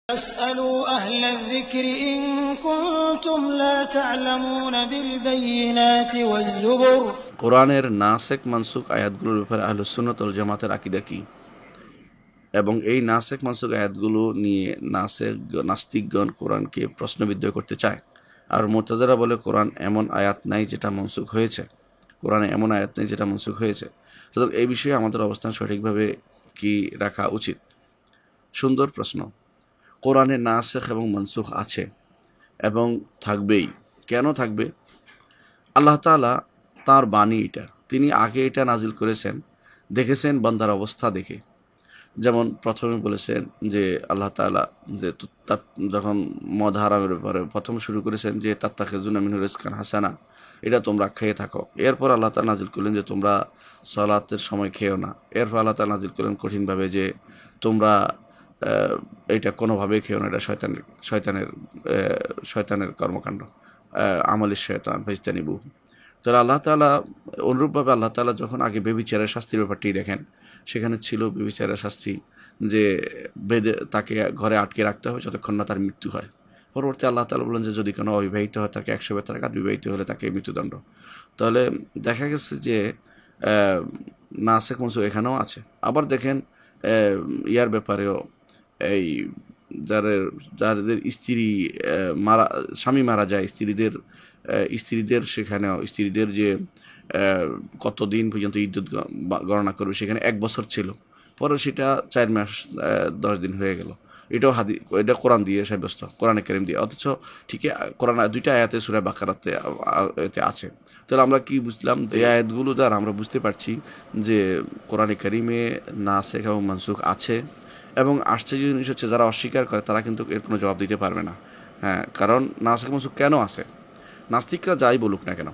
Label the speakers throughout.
Speaker 1: فاسألوا أهل الذكر إن كنتم لا تعلمون بالبينات والزبر
Speaker 2: কোরআনের নাসেখ মানসুখ আয়াতগুলোর ব্যাপারে আহলুস সুন্নাত ওয়াল জামাতের আকীদা কি এবং এই নাসেখ মানসুখ আয়াতগুলো নিয়ে নাস্তিকগণ কোরআনকে প্রশ্নবিদ্ধ করতে চায়। আর মুরতাজিলা বলে কোরআন এমন আয়াত নাই যেটা মনসুখ হয়েছে, কোরআনে এমন আয়াত নেই যেটা মনসুখ হয়েছে। সুতরাং এই বিষয়ে আমাদের অবস্থান সঠিকভাবে কি রাখা উচিত? সুন্দর প্রশ্ন। কোরআনে নাসেখ এবং মনসুখ আছে এবং থাকবেই। কেন থাকবে? আল্লাহ তাআলা তাঁর বাণী এটা, তিনি আগে এটা নাজিল করেছেন, দেখেছেন বান্দার অবস্থা দেখে। যেমন প্রথমে বলেছেন যে আল্লাহ তাআলা যে যখন মদ হারামের ব্যাপারে প্রথম শুরু করেছেন যে তাত্তাখিযুনা মিনহু রিজকান হাসানা, এটা তোমরা খেয়ে থাকো। এরপর আল্লাহ তাআলা নাজিল করলেন যে তোমরা সালাতের সময় খেও না। এরপর আল্লাহ তাআলা নাজিল করলেন কঠিনভাবে যে তোমরা এটা কোনোভাবেই খেও না, এটা শয়তানের কর্মকাণ্ড, আমালিশ শয়তান ফাজতানিবুহু। তাহলে আল্লাহ তাআলা অনুরূপভাবে আল্লাহ তাআলা যখন আগে ব্যভিচারের শাস্তির ব্যাপারটি দেখেন, সেখানে ছিল ব্যভিচারের শাস্তি যে বেঁধে তাকে ঘরে আটকে রাখতে হবে যতক্ষণ না তার মৃত্যু হয়। পরবর্তী আল্লাহ তাআলা বলেন যে যদি কোনো অবিবাহিত হয় তাকে 100 বেত্রাঘাত, বিবাহিত হলে তাকে মৃত্যুদণ্ড। তাহলে দেখা গেছে যে নাসেখ মনসুখ এখানেও আছে। আবার দেখেন ইয়ার ব্যাপারেও, এই যাদের স্ত্রী স্বামী মারা যায়, স্ত্রীদের সেখানেও স্ত্রীদের যে কতদিন পর্যন্ত ইদ্যুৎ গণনা করবে, সেখানে 1 বছর ছিল, পরে সেটা 4 মাস 10 দিন হয়ে গেল। এটা কোরআন দিয়ে সাব্যস্ত, কোরআনে কারীম দিয়ে। অথচ ঠিকই কোরআন 2টা আয়াতে সূরা বাকারাতে আছে। তাহলে আমরা কি বুঝলাম? এই আয়াতগুলো দ্বারা আমরা বুঝতে পারছি যে কোরআনে কারীমে নাসেখ এবং মানসুখ আছে। এবং আশ্চর্য জিনিস হচ্ছে, যারা অস্বীকার করে তারা কিন্তু এর কোনো জবাব দিতে পারবে না। হ্যাঁ, কারণ নাসেখ মানসুখ কেন আছে? নাস্তিকরা যাই বলুক না কেন,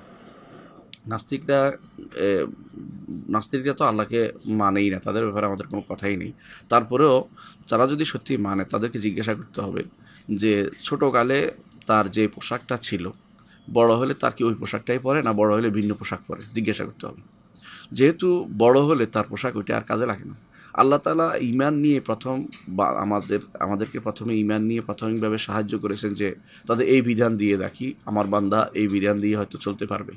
Speaker 2: নাস্তিকরা তো আল্লাহকে মানেই না, তাদের ব্যাপারে আমাদের কোনো কথাই নেই। তারপরেও তারা যদি সত্যি মানে, তাদেরকে জিজ্ঞাসা করতে হবে যে ছোটোকালে তার যে পোশাকটা ছিল, বড় হলে তার কি ওই পোশাকটাই পরে, না বড় হলে ভিন্ন পোশাক পরে? জিজ্ঞাসা করতে হবে। যেহেতু বড় হলে তার পোশাক ওইটা আর কাজে লাগে না। আল্লাহ তাআলা ঈমান নিয়ে আমাদেরকে প্রথমে ঈমান নিয়ে প্রাথমিকভাবে সাহায্য করেছেন যে তাদের এই বিধান দিয়ে দেখি, আমার বান্দা এই বিধান দিয়ে হয়তো চলতে পারবে।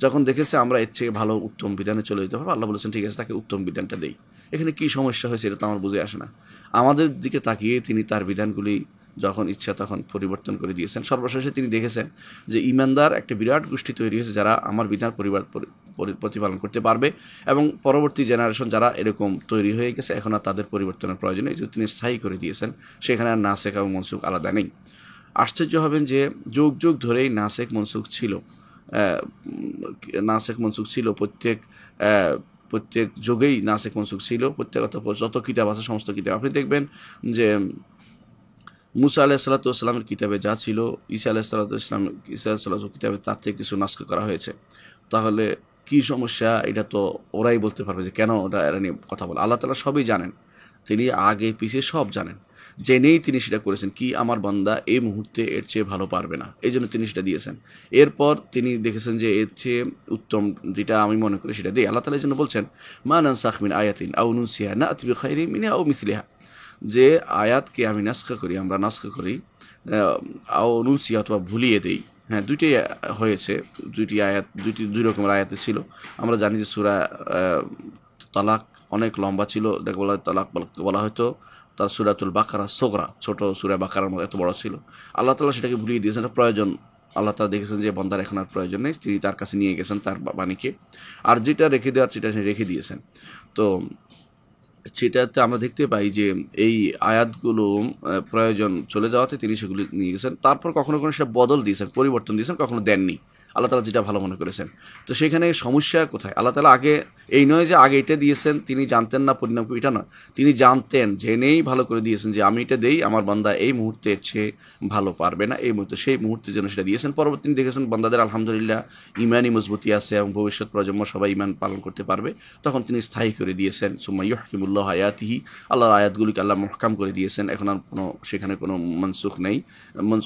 Speaker 2: যখন দেখেছে আমরা এর চেয়ে ভালো উত্তম বিধানে চলে যেতে পারবো, আল্লাহ বলেছেন ঠিক আছে, তাকে উত্তম বিধানটা দেই। এখানে কি সমস্যা হয়েছে এটা তো আমার বুঝে আসে না। আমাদের দিকে তাকিয়ে তিনি তার বিধানগুলি যখন ইচ্ছা তখন পরিবর্তন করে দিয়েছেন। সর্বশেষে তিনি দেখেছেন যে ঈমানদার একটা বিরাট গোষ্ঠী তৈরি হয়েছে যারা আমার বিধান প্রতিপালন করতে পারবে, এবং পরবর্তী জেনারেশন যারা এরকম তৈরি হয়ে গেছে এখন আর তাদের পরিবর্তনের প্রয়োজন নেই, যদি তিনি স্থায়ী করে দিয়েছেন। সেখানে আর নাসেখ এবং মনসুখ আলাদা নেই। আশ্চর্য হবেন যে যুগ যুগ ধরেই নাসেখ মনসুখ ছিল। প্রত্যেক যুগেই নাসেখ মনসুখ ছিল। যত কিতাব আছে সমস্ত কিতাব আপনি দেখবেন যে মুসা আলাইহিসসালামের কিতাবে যা ছিল, ঈসা আলাইহিসসালামের কিতাবে তার থেকে কিছু নাস্খ করা হয়েছে। তাহলে কি সমস্যা? এটা তো ওরাই বলতে পারবে যে কেন ওরা এরা নিয়ে কথা বলে। আল্লাহ তাআলা সবই জানেন, তিনি আগে পিছিয়ে সব জানেন, জেনেই তিনি সেটা করেছেন। কি আমার বান্দা এই মুহূর্তে এর চেয়ে ভালো পারবে না, এই জন্য তিনি সেটা দিয়েছেন। এরপর তিনি দেখেছেন যে এর চেয়ে উত্তম যেটা আমি মনে করি সেটা দিই। আল্লাহ তাআলা এই জন্য বলছেন মা নানসাখ মিন আয়াতিন আও নুনসিহা না'তি বিখাইরিন মিনহা আও মিসলিহা, যে আয়াতকে আমরা নাস্খ করি আও নুনসিহা অথবা ভুলিয়ে দেই। হ্যাঁ, দুইটাই হয়েছে, দুই রকমের আয়াতে ছিল। আমরা জানি যে সূরা তালাক অনেক লম্বা ছিল, বলা তালাক বলা হয়তো তার সূরাতুল বাকারা সোগরা, ছোট সূরা বাকারার মতো এত বড় ছিল। আল্লাহ তাআলা সেটাকে ভুলিয়ে দিয়েছেন, প্রয়োজন। আল্লাহ তাআলা দেখেছেন যে বন্দার এখন আর প্রয়োজন নেই, তিনি তার কাছে নিয়ে গেছেন তার বাণীকে, আর যেটা রেখে দেওয়ার সেটা রেখে দিয়েছেন। তো সেটাতে আমরা দেখতে পাই যে এই আয়াতগুলো প্রয়োজন চলে যাওয়াতে তিনি সেগুলি নিয়ে গেছেন। তারপর কখনো সেটা বদল দিয়েছেন, পরিবর্তন দিয়েছেন, কখনো দেননি। আল্লাহ তাআলা যেটা ভালো মনে করেছেন। তো সেখানে সমস্যা কোথায়? আল্লাহ তাআলা আগে এই নয় যে আগে এটা দিয়েছেন তিনি জানতেন না পরিণাম, এটা নয়, তিনি জানতেন, জেনেই ভালো করে দিয়েছেন যে আমি এটা দেই, আমার বান্দা এই মুহূর্তে চেয়ে ভালো পারবে না, এই মুহূর্তে সেই মুহূর্তের জন্য সেটা দিয়েছেন। পরবর্তী তিনি দেখেছেন বান্দাদের আলহামদুলিল্লাহ ইমানই মজবুতি আছে এবং ভবিষ্যৎ প্রজন্ম সবাই ইমান পালন করতে পারবে, তখন তিনি স্থায়ী করে দিয়েছেন। সুম্মা ইউহকিমুল্লাহু আয়াতিহি, আল্লাহর আয়াতগুলিকে আল্লাহ মুহকাম করে দিয়েছেন। এখন আর সেখানে কোনো মনসুখ নেই।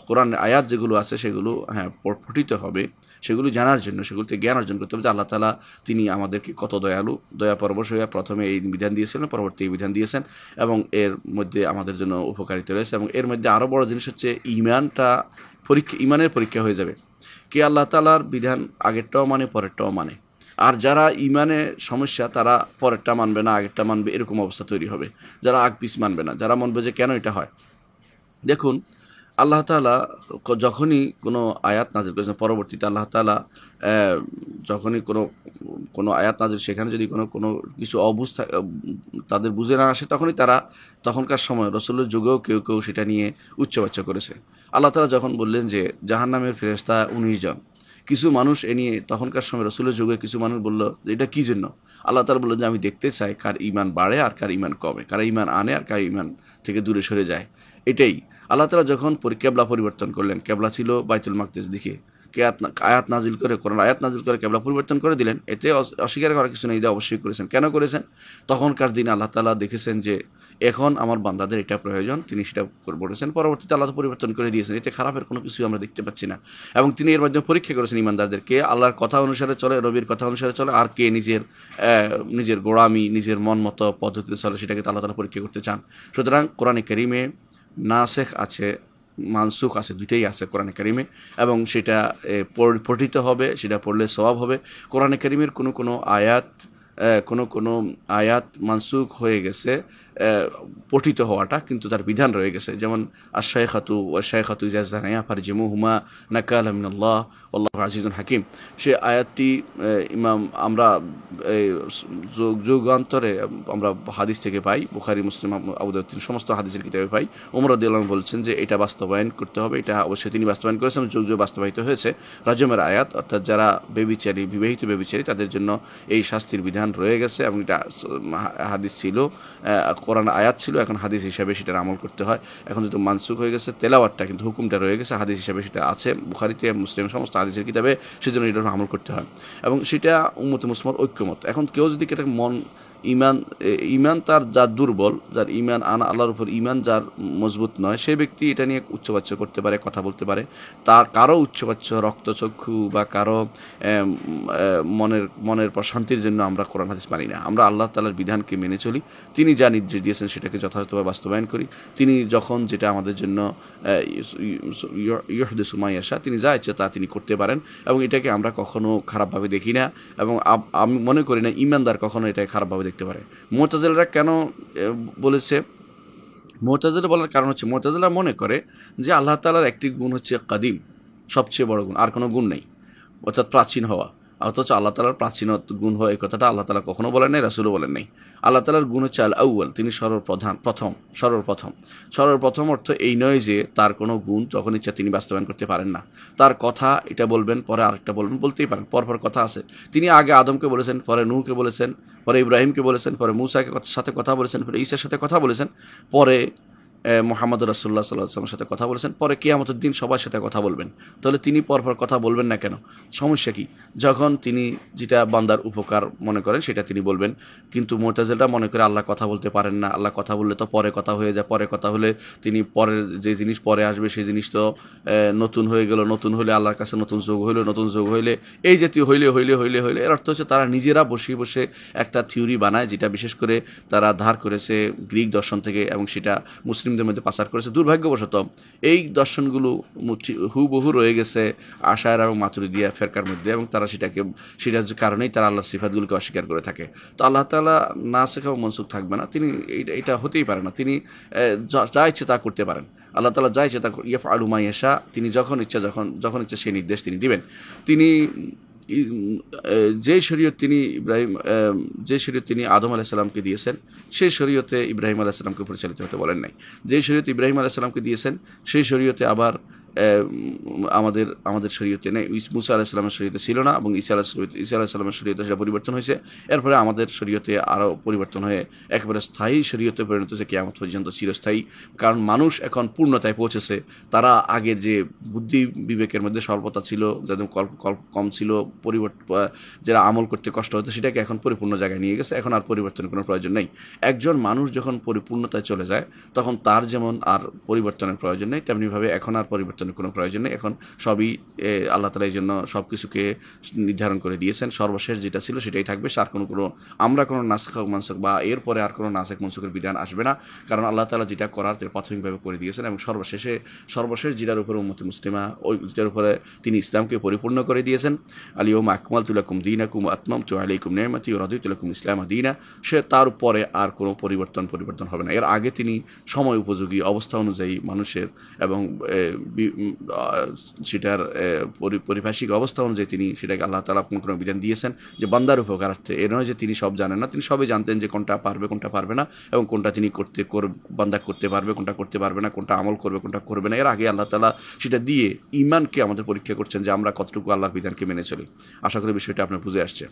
Speaker 2: কোরআন আয়াত যেগুলো আছে সেগুলো হ্যাঁ পঠিত হবে, সেগুলি জানার জন্য, সেগুলিতে জ্ঞান অর্জন করতে হবে যে আল্লাহ তাআলা তিনি আমাদেরকে কত দয়ালু, দয়া পরবশ হইয়া প্রথমে এই বিধান দিয়েছিলেন, পরবর্তী এই বিধান দিয়েছেন, এবং এর মধ্যে আমাদের জন্য উপকারিতা রয়েছে। এবং এর মধ্যে আরও বড় জিনিস হচ্ছে ইমানের পরীক্ষা হয়ে যাবে। কে আল্লাহ তাআলার বিধান আগেরটাও মানে, পরেরটাও মানে। আর যারা ইমানে সমস্যা, তারা পরেরটা মানবে না, আগেরটা মানবে, এরকম অবস্থা তৈরি হবে। যারা আগ পিছ মানবে না, যারা মানবে যে কেন এটা হয়। দেখুন, আল্লাহ তাআলা যখনই কোনো আয়াত নাজিল করেছেন, পরবর্তীতে আল্লাহ তাআলা যখনই কোনো আয়াত নাজিল, সেখানে যদি কোনো কিছু অবস্থা তাদের বুঝে না আসে, তখনকার সময় রাসূলের যুগেও কেউ কেউ সেটা নিয়ে উচ্চবাচ্য করেছে। আল্লাহ তাআলা যখন বললেন যে জাহান্নামের ফেরেশতা 19 জন, কিছু মানুষ এ নিয়ে তখনকার সময় রাসূলের যুগে কিছু মানুষ বলল যে এটা কী জন্য? আল্লাহ তাআলা বললেন যে আমি দেখতে চাই কার ঈমান বাড়ে আর কার ঈমান কমে, কারা ঈমান আনে আর কার ঈমান থেকে দূরে সরে যায়। এটাই আল্লাহ তাআলা যখন কেবলা পরিবর্তন করলেন, কেবলা ছিল বাইতুল মাকদিস দিকে, আয়াত নাজিল করে, কোরআন আয়াত নাজিল করে কেবলা পরিবর্তন করে দিলেন। এতে অস্বীকার করার কিছু নেই, এটা অবশ্যই করেছেন। কেন করেছেন? তখনকার দিনে আল্লাহ তাআলা দেখেছেন যে এখন আমার বান্দাদের এটা প্রয়োজন, তিনি সেটা বলেছেন। পরবর্তীতে আল্লাহ পরিবর্তন করে দিয়েছেন। এতে খারাপের কোনো কিছুই আমরা দেখতে পাচ্ছি না। এবং তিনি এর মাধ্যমে পরীক্ষা করেছেন ইমানদারদেরকে, আল্লাহর কথা অনুসারে চলে, নবীর কথা অনুসারে চলে, আর কে নিজের গোড়ামি, নিজের মন মতো পদ্ধতিতে চলে, সেটাকে আল্লাহ তাআলা পরীক্ষা করতে চান। সুতরাং কোরআনে কারীমে নাসেখ আছে, মানসুখ আছে, দুইটাই আছে কোরআনে কারীমে, এবং সেটা পঠিত হবে, সেটা পড়লে সওয়াব হবে। কোরআনে কারীমের কোনো আয়াত মানসুখ হয়ে গেছে, পঠিত হওয়াটা, কিন্তু তার বিধান রয়ে গেছে। যেমন আশ-শাইখাতু ওয়াশ-শাইখাতু ইযা যানায়া ফারজুমুহুমা নাকালা মিনাল্লাহ আল্লাহু আজিজুন হাকিম। সে আয়াতটি আমরা যুগান্তরে আমরা হাদিস থেকে পাই, বুখারী, মুসলিম, আবু দাউদ সমস্ত হাদিসের কিতাবে পাই। ওমর রাদিয়াল্লাহু আনহু বলছেন যে এটা বাস্তবায়ন করতে হবে। এটা অবশ্যই তিনি বাস্তবায়ন করেছেন, যুগ বাস্তবায়িত হয়েছে। রাজমের আয়াত, অর্থাৎ যারা বিবাহিত ব্যভিচারী, তাদের জন্য এই শাস্তির বিধান রয়ে গেছে, এবং এটা হাদিস ছিল, কোরআন আয়াত ছিল, এখন হাদিস হিসাবে সেটার আমল করতে হয়। এখন যেহেতু মানসুখ হয়ে গেছে, তেলাওয়াতটা কিন্তু হুকুমটা রয়ে গেছে, হাদিস হিসাবে সেটা আছে বুখারীতে, মুসলিম, সমস্ত হাদিসের কিতাবে, সেজন্য এটার আমল করতে হয়। এবং সেটা উম্মতে মুসলিমার ঐক্যমত। এখন কেউ যদি এটা ইমান তার যার দুর্বল, যার ইমান আল্লাহর উপর ইমান যার মজবুত নয়, সেই ব্যক্তি এটা নিয়ে উচ্চবাচ্য করতে পারে, কথা বলতে পারে। তার কারো উচ্চবাচ্য, রক্তচক্ষু বা কারো মনের প্রশান্তির জন্য আমরা কোরআন হাদিস মানি না। আমরা আল্লাহ তাআলার বিধানকে মেনে চলি। তিনি যা নির্দেশ দিয়েছেন সেটাকে যথাযথভাবে বাস্তবায়ন করি। তিনি যখন যেটা আমাদের জন্য ইহদিসু মা ইয়াশা, তিনি যা ইচ্ছে তা তিনি করতে পারেন, এবং এটাকে আমরা কখনো খারাপভাবে দেখি না, এবং আমি মনে করি না ঈমানদার কখনো এটাকে খারাপভাবে দেখতে পারে। মুতাজিলারা কেন বলেছে? মুতাজিলা বলার কারণ হচ্ছে, মুতাজিলা মনে করে যে আল্লাহ তাআলার একটি গুণ হচ্ছে কাদিম, সবচেয়ে বড় গুণ, আর কোনো গুণ নেই, অর্থাৎ প্রাচীন হওয়া। অথচ আল্লাহ তাআলার প্রাচীন গুণ হয়, এই কথাটা আল্লাহ তাআলা কখনো বলেন নাই, রাসূলও বলেন নাই। আল্লাহ তাআলার গুণ হচ্ছে আল আউয়াল, তিনি সর্বপ্রথম অর্থ এই নয় যে তার কোনো গুণ যখন ইচ্ছা তিনি বাস্তবায়ন করতে পারেন না। তার কথা এটা বলবেন, পরে আরেকটা বলবেন, বলতেই পারেন, পরপর কথা আছে। তিনি আগে আদমকে বলেছেন, পরে নূহকে বলেছেন, পরে ইব্রাহিমকে বলেছেন, পরে মূসাকে সাথে কথা বলেছেন, পরে ঈসার সাথে কথা বলেছেন, পরে মুহাম্মদ রাসূলুল্লাহ সাল্লাল্লাহু আলাইহি ওয়াসাল্লামের সাথে কথা বলেছেন, পরে কিয়ামতের দিন সবার সাথে কথা বলবেন। তাহলে তিনি পরপর কথা বলবেন না কেন? সমস্যা কি? যখন তিনি যেটা বান্দার উপকার মনে করেন সেটা তিনি বলবেন। কিন্তু মুতাজিলারা মনে করে আল্লাহ কথা বলতে পারেন না, আল্লাহ কথা বললে তো পরে কথা হয়ে যায়, পরে কথা হলে তিনি পরের যে জিনিস পরে আসবে সেই জিনিস তো নতুন হয়ে গেল, নতুন হলে আল্লাহর কাছে নতুন যোগ হইল, নতুন যোগ হইলে এই জাতীয় হইলে এর অর্থ হচ্ছে তারা নিজেরা বসে একটা থিওরি বানায়, যেটা বিশেষ করে তারা ধার করেছে গ্রিক দর্শন থেকে, এবং সেটা মুসলিমদের মধ্যে পাচার করেছে। দুর্ভাগ্যবশত এই দর্শনগুলো হুবহু রয়ে গেছে আশায়রা এবং মাতুরিদিয়া ফেরকার মধ্যে, এবং তারা সেটার কারণেই তারা আল্লাহর সিফাতগুলোকে অস্বীকার করে থাকে। তো আল্লাহ তাআলা নাসিখ এবং মনসুখ থাকবে না, তিনি এটা হতেই পারে না। তিনি যা ইচ্ছে তা করতে পারেন। আল্লাহ তাআলা যা ইচ্ছে তা ইয়াফআলু মা ইয়াশা, তিনি যখন ইচ্ছা সেই নির্দেশ তিনি দিবেন। তিনি যে শরীয়ত তিনি আদম আলাইহিস সালামকে দিয়েছেন, সেই শরীয়তে ইব্রাহিম আলাইহিস সালামকে পরিচালিত হতে বলেন নাই। যে শরীয়ত ইব্রাহিম আলাইহিস সালামকে দিয়েছেন, সেই শরীয়তে আবার আমাদের শরীয়তে নেই। মুসা আলাইহিস সালামের শরীয়তে ছিল না, এবং ঈসা আলাইহিস সালামের শরীয়তে সেটা পরিবর্তন হয়েছে। এরপরে আমাদের শরীয়তে আরও পরিবর্তন হয়ে একেবারে স্থায়ী শরীয়তে পরিণত হয়েছে, কিয়ামত পর্যন্ত চিরস্থায়ী। কারণ মানুষ এখন পূর্ণতায় পৌঁছেছে। তারা আগের যে বুদ্ধি বিবেকের মধ্যে স্বল্পতা ছিল, যাদের কম ছিল, যারা আমল করতে কষ্ট হতো, সেটাকে এখন পরিপূর্ণ জায়গায় নিয়ে গেছে। এখন আর পরিবর্তনের কোনো প্রয়োজন নেই। একজন মানুষ যখন পরিপূর্ণতায় চলে যায়, তখন তার যেমন আর পরিবর্তনের প্রয়োজন নেই, তেমনিভাবে এখন আর পরিবর্তন পরিবর্তনের কোনো প্রয়োজন নেই। এখন সবই আল্লাহ তাআলা এই জন্য সব কিছুকে নির্ধারণ করে দিয়েছেন। সর্বশেষ যেটা ছিল সেটাই থাকবে। আর আমরা কোনো নাসখ মানসুখ বা এরপরে আর কোনো নাসখ মানসুখের বিধান আসবে না, কারণ আল্লাহ তাআলা যেটা করার প্রাথমিকভাবে করে দিয়েছেন এবং সর্বশেষ যেটার উপরে উম্মতে মুসলিমা ওই যেটার উপরে তিনি ইসলামকে পরিপূর্ণ করে দিয়েছেন, আল-ইয়াওমা আকমালতু লাকুম দীনাকুম ওয়া আতমামতু আলাইকুম নি'মাতি ওয়া রাদিতু লাকুম ইসলামা দীনা। সে তার উপরে আর কোনো পরিবর্তন হবে না। এর আগে তিনি সময় উপযোগী অবস্থা অনুযায়ী মানুষের এবং সেটার পরিভাষিক অবস্থা অনুযায়ী তিনি সেটাকে আল্লাহ তাআলা কোনো বিধান দিয়েছেন যে বান্দার উপকারার্থে। এর নয় যে তিনি সব জানেন না, তিনি সবই জানতেন যে কোনটা পারবে কোনটা পারবে না এবং কোনটা তিনি বান্দা করতে পারবে কোনটা করতে পারবে না, কোনটা আমল করবে কোনটা করবে না। এর আগে আল্লাহ তাআলা সেটা দিয়ে ঈমানকে আমাদের পরীক্ষা করছেন যে আমরা কতটুকু আল্লাহর বিধানকে মেনে চলি। আশা করি বিষয়টা আপনার বুঝে আসছে।